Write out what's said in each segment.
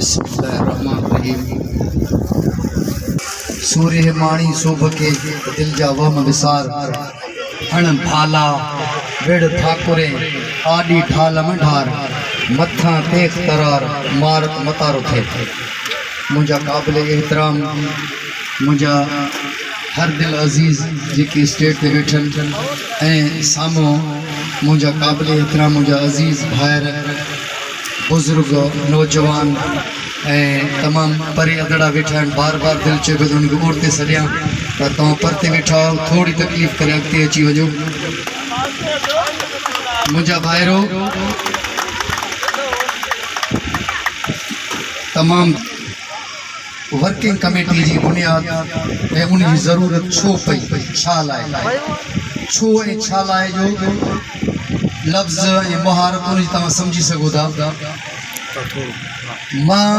बिस्मिल्लाहिर्रहमानिर्रहीम। सूर्य माणी शोभ के दिल जा वम विसार अण भाला विड़ ठाकुरे आडी ढाल मंढार मथा तेख तरार मार मतारो थे। मुझा काबिल एहतराम मुझा हर दिल अजीज़ जेके स्टेज ते वेठन ऐं साम्हूं मुझा काबिल एहतराम मुझा अजीज़ भाइर बुजुर्ग नौजवान तमाम परे अदड़ा वेठा बार बार दिल चे पियो उनके ओरते सॾियां त तव्हां परते वेठा थोड़ी तकलीफ़ करे अॻिते अची वञो। मुझा भाइरो तमाम वर्किंग कमेटी जी बुनियाद ऐं उनकी ज़रूरत छो पई छा लाइ छो ऐं छा लाइ जो लफ्ज़ ऐं मुहारत उन तव्हां सम्झी सघो था। मां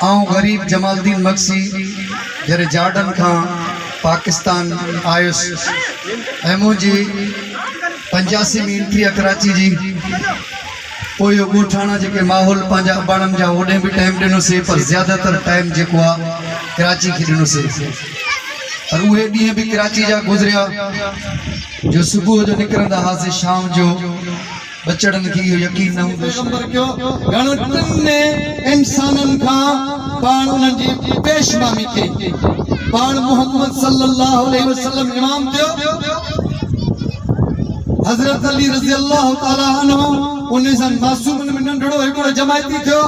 आऊं गरीब जमालुद्दीन मक्सी जॾहिं जॉर्डन खां पाकिस्तान आयुसि ऐं मुंहिंजी 85 में एंट्री आहे कराची जी। पोइ इहो ॻोठाणा जेके माहौल पंहिंजा अबाणनि जा ओॾे बि टाइम ॾिनोसीं पर ज़्यादातर टाइम जेको आहे कराची खे ॾिनोसीं। पर उहे ॾींहं बि कराची जा गुज़रिया जो सुबुह जो निकिरंदा हुआसीं शाम जो बचड़नि खे इहो यकीन न हूंदो घणनि इंसाननि खां पाण उन्हनि जी पेशमामी कई। पाण मोहम्मद सल्लल्लाहु अलैहि वसल्लम इमाम थियो हज़रत अली रज़ी अल्लाह ताला अन्हु उन सां मासूमनि में नंढड़ो हिकिड़ो जमायती थियो।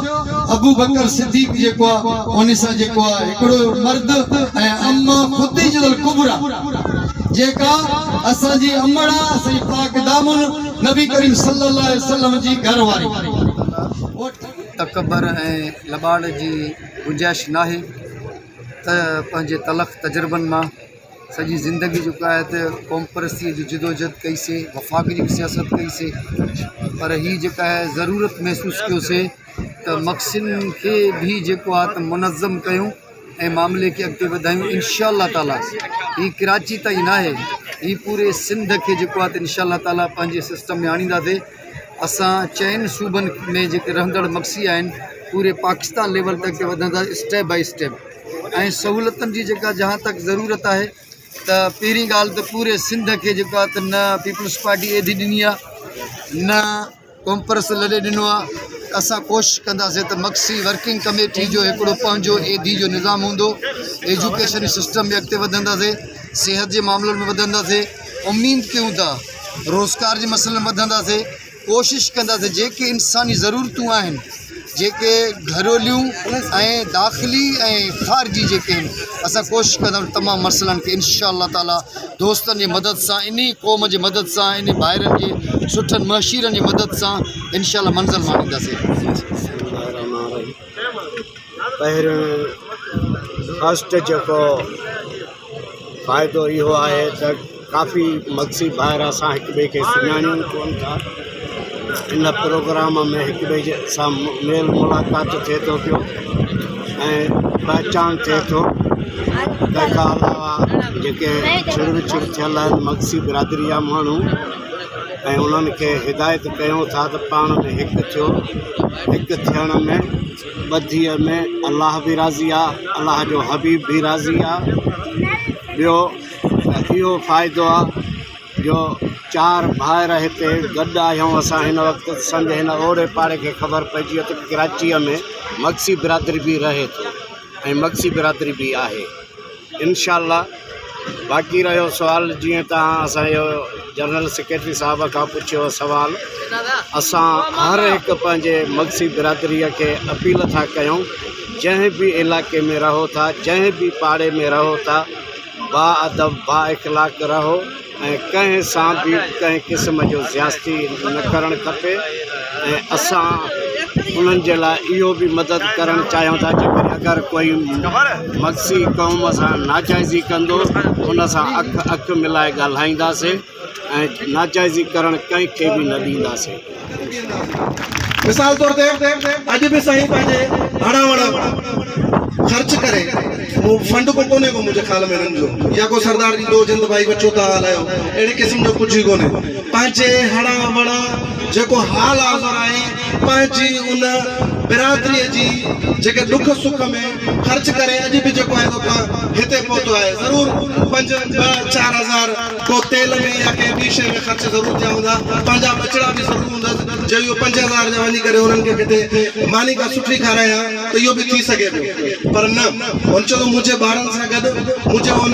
अबू बकर सिद्दीक़ जेको आहे उन सां जेको आहे हिकिड़ो मर्द ऐं अम्मा खुदीजतुल कुबरा जेका असांजी अम्मड़ा असांजी पाक दामुन नबी करीम सल्लल्लाहु अलैहि वसल्लम जी घरवारी। तकबर ऐं लबाड़ जी गुंजाइश नाहे त पंहिंजे तलख़ तजुर्बनि मां सॼी ज़िंदगी जेको आहे त क़ौम परस्तीअ जी जिदोजहद कईसीं वफ़ाक़ जी सियासत कईसीं पर हीअ जेका आहे ज़रूरत महसूसु कयोसीं त मक़सदनि खे बि जेको आहे त मुनज़्ज़म कयूं ऐं मामले खे अॻिते वधायूं। इंशाअल्लाह ताला हीअ कराची ताईं न आहे हीअ पूरे सिंध खे जेको आहे त इंशाअल्लाह ताला पंहिंजे सिस्टम में आणींदासीं। असां चइनि सूबनि में जेके रहंदड़ मक्सी आहिनि पूरे पाकिस्तान लेवल तक वधंदा स्टेप बाय स्टेप ऐं सहूलियतनि जी जेका जहाँ तक ज़रूरत आहे त पहिरीं ॻाल्हि त पूरे सिंध खे जेको आहे त न पीपल्स पार्टी एधी ॾिनी आहे न कॉम्प्रेस लॾे ॾिनो आहे। असां कोशिशि कंदासीं त मक्सी वर्किंग कमेटी जो हिकिड़ो पंहिंजो एधी जो निज़ाम हूंदो। एजुकेशन सिस्टम में अॻिते वधंदासीं सिहत जे मामलनि में वधंदासीं उम्मीद कयूं था रोज़गार जे मसइलनि में वधंदासीं। कोशिशि कंदासीं जेके इंसानी ज़रूरतूं आहिनि जेके घरेलू ऐं दाख़िली ऐं ख़ारिजी जेके आहिनि असां कोशिशि कंदासीं तमामु मसइलनि खे इंशाअल्लाह ताला दोस्तनि जी मदद सां इन क़ौम जी मदद सां इन भाइरनि जी सुठनि मशीरनि जी मदद सां इंशाअल्लाह मंज़िल माणींदासीं। पहिरियों फस्ट जेको फ़ाइदो इहो आहे त काफ़ी मक्सी ॿाहिरि असां हिक ॿिए खे सुञाणियूं कोन था। इन प्रोग्राम में हिक ॿिए सां मेल मुलाक़ात थिए थो पियो ऐं पहचान थिए थो। तंहिंखां अलावा जेके छिड़ विछड़ थियल आहिनि मक्सी बिरादरी जा माण्हू ऐं उन्हनि खे हिदायत कयूं था त पाण में हिकु थियो। हिकु थियण में ॿधीअ में अलाह बि राज़ी आहे अलाह जो हबीब बि राज़ी आहे। ॿियो इहो फ़ाइदो आहे जो चार भाइर हिते गॾु आहियूं असां हिन वक़्तु संग हिन ओड़े पाड़े खे ख़बर पइजी वियो त कराचीअ में मक्सी बिरादरी बि रहे थो ऐं मक्सी बिरादरी बि आहे इंशाअल्लाह। बाक़ी रहियो सुवाल जीअं तव्हां असांजो जनरल सेक्रेटरी साहब खां पुछियो सवाल असां हर हिकु पंहिंजे मक्सी बिरादरीअ खे अपील था कयूं जंहिं बि इलाइक़े में रहो था जंहिं बि पाड़े में रहो था बा अदब बा इख़लाक़ रहो ऐं कंहिं सां बि कंहिं क़िस्म जो ज़्यादती न करणु खपे ऐं असां उन्हनि जे लाइ इहो बि मदद करणु चाहियूं था जेकर अगरि कोई मक्सी क़ौम सां नाजाइज़ी कंदो उन सां अखि मिलाए ॻाल्हाईंदासीं ऐं नाजाइज़ी करणु कंहिंखे बि न ॾींदासीं। मिसाल तौर ते अॼु बि साईं पंहिंजे हणा वण ख़र्च करे वो फंड को कोने को मुझे ख्याल में रंजो या को सरदार जी दो जिंद भाई बच्चों का हाल है एड़े किस्म जो कुछ ही कोने पंहिंजे हणा वणा जेको हाल हाज़िर आहे पंहिंजी उन बिरादरीअ जी जेके दुख सुख में ख़र्च करे अॼु बि जेको आहे हिते पहुतो आहे। ज़रूरु 5-4 हज़ार को तेल में या कंहिं ॿी शइ में ख़र्च ज़रूरु थिया हूंदा, पंहिंजा बचड़ा बि ज़रूरु हूंदा जो इहो 5,000 जा वञी करे उन्हनि खे किथे मानी का सुठी खारायां त इहो बि थी सघे पियो। पर न, हुन चयो मुंहिंजे ॿारनि सां गॾु मुंहिंजे हुन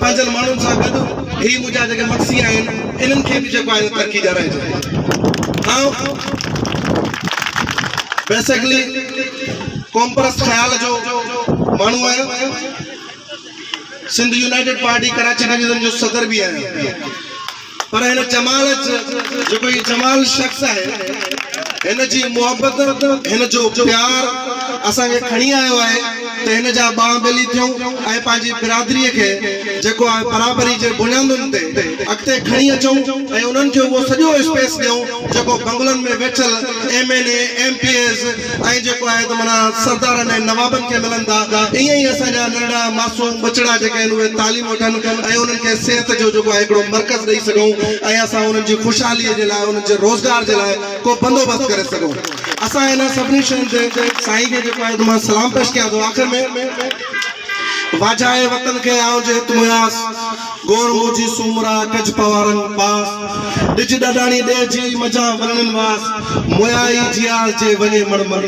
पंहिंजनि माण्हुनि सां गॾु ही मुंहिंजा जेके मक़सी आहिनि इन्हनि खे बि जेको आहे तरक़ी ॾियाराइजे। बेसिकली कॉम्परस ख़्याल जो माण्हू आहियां, Sindh United Party Karachi division जो सदर भी है। पर हिन जमाल जेको ही जमाल शख्स है, हिन जी मोहब्बत हिन जो प्यार असांखे खणी आयो आहे त हिन जा बाह बेली थियूं ऐं पंहिंजी बिरादरीअ खे जेको आहे बराबरी जे बुनियादुनि ते अॻिते खणी अचूं ऐं उन्हनि खे उहो सॼो स्पेस ॾियूं जेको बंगलनि में वेठल MNA MPs ऐं जेको आहे त माना सरदारनि ऐं नवाबनि खे मिलनि था। ईअं ई असांजा नंढड़ा मासूम बचड़ा जेके आहिनि उहे तालीम वठनि ऐं उन्हनि खे सिहत जो जेको आहे हिकिड़ो मर्कज़ ॾेई सघूं ऐं असां उन्हनि जी ख़ुशहालीअ जे लाइ उन्हनि जे रोज़गार जे लाइ को बंदोबस्तु करे सघूं। असां हिन सभिनी शयुनि ते साईं खे जेको आहे मां सलाम पेश कयां थो। आख़िर में वाजाए वतन के आओ जे तुमयास गोर मुजी सुमरा कज पवारन पास डिज डडाणी दे जी मजा वरन वास मोयाई जियाल जे वने मड़मड़।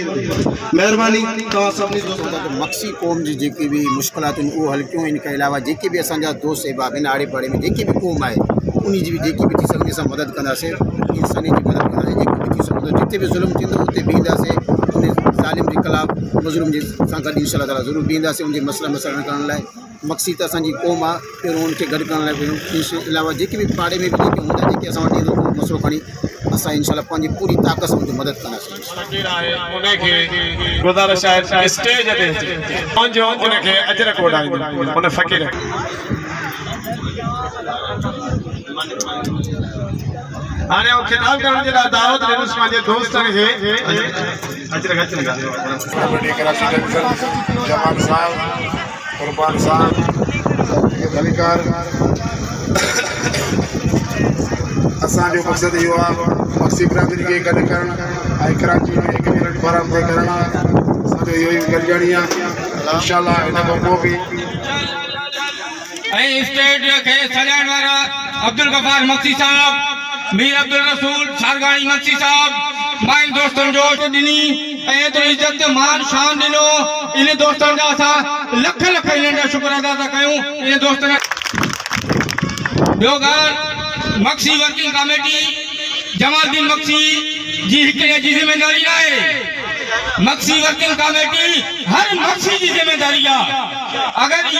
मेहरबानी तो सभनी दोस्तों मक्सी कौम जी जेकी भी मुश्किलात वो हल क्यों इनके अलावा जेके भी असांजा दोस्त अहबाब इन आड़े पाड़े में जेकी भी कौम है उन जी भी जेकी भी थी सघंदी असां मदद कंदासीं, इंसानी जी मदद कंदासीं। जेकी भी थी सघंदो जिते भी ज़ुल्म थींदो उते बीहंदासीं, उन ज़ालिम के खिलाफ़ मज़लूम जे सां गॾु इंशाअल्लाह ताला ज़रूरु बीहंदासीं। उनके मसला मसइला करण लाइ मक़सद त असांजी क़ौम आहे, पहिरियों उनखे गॾु करण लाइ इसके अलावा जेके भी पाड़े में भी जेके हूंदा जेके असां वटि ईंदो उहो मसइलो खणी असां इंशाअल्लाह पंहिंजी पूरी ताक़त सां उनजी मदद कंदासीं। उनखे गुज़ारिश आहे स्टेज ते पहुंचो, उनखे अजर कोडाईंदो उन फ़क़ीर हाणे वो खिताब करण जे लाइ दावत ॾिनुसि पंहिंजे दोस्तनि खे। अजर जमाल साहब, कुर्बान साहब, धनीकार असांजो मक़सदु इहो आहे मक्सी बिरादरी खे गॾु करणु ऐं कराची में हिकु मिनट बराबरि करणु असांजो इहो ई गॾिजाणी आहे। इंशाअल्लाह हिन खां पोइ बि ऐं स्टेज खे सजाइण वारा अब्दुल गफ़ार मक्सी साहब, मीर अब्दुल रसूल सारगानी मक्सी साहब मां इन दोस्तनि जो ॾिनी ऐं एतिरो इज़त मान शान ॾिनो। इन दोस्तनि जा असां लख लख इन्हनि जा शुक्र अदा था कयूं। इन दोस्तनि ॿियो ॻाल्हि मक्सी वर्किंग कमेटी जमालुद्दीन मक्सी जी हिकिड़े जी ज़िम्मेदारी आहे। मक्सी वर्किंग कमेटी हर मक्सी जी ज़िम्मेदारी आहे। अगरि